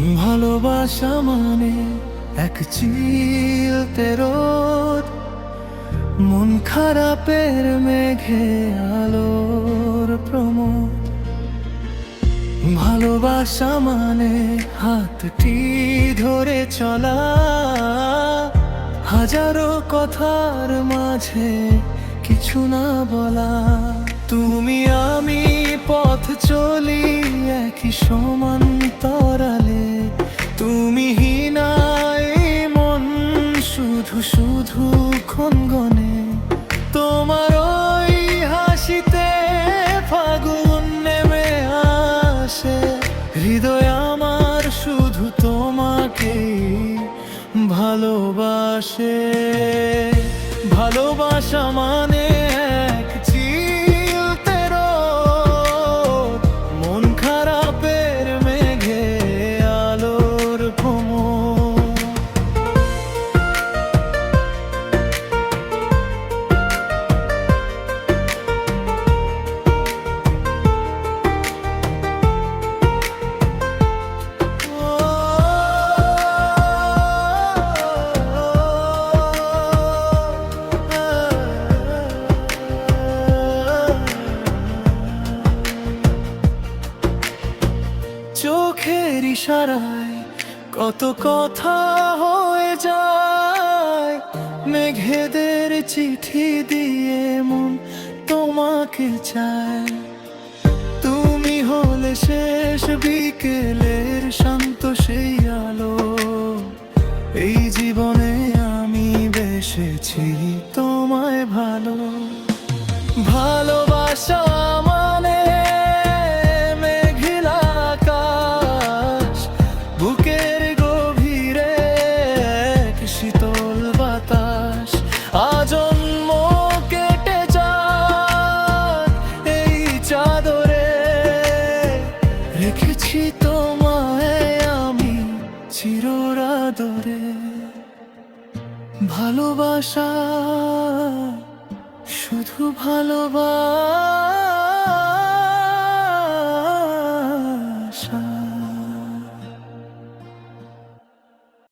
ভালোবাসা মানে এক চিলতে রোদ, মন খারাপের মেঘে আলোর প্রমোদ। ভালোবাসা মানে হাতটি ধরে চলা, হাজারো কথার মাঝে কিছু না বলা। তুমি আমি পথ চলি একই সমান্তরালে, তুমি হীনাই মন শুধু শুধু ক্ষণগণে। তোমার ওই হাসিতে ফাগুন নেমে আসে, হৃদয় আমার শুধু তোমাকেই ভালোবাসে। ভালোবাসা মানে এক চিলতে রোদ, মন খারাপের মেঘে আলোর প্রমোদ। চোখের ইশারায় কত কথা হয়ে যায়, মেঘেদের চিঠি দিয়ে মন তোমাকে চায়। তুমি হলে শেষ বিকেলের শান্ত সেই আলো, এই জীবনে আমি বেসেছি তোমায় ভালো। ভালোবাসা মানে মেঘলা আকাশ, বুকের গভীরে এক শীতল বাতাস। আজন্ম কেটে যাক এই চাদরে, রেখেছি তোমায় আমি চিরাদরে। ভালোবাসা শুধু ভালোবাসা।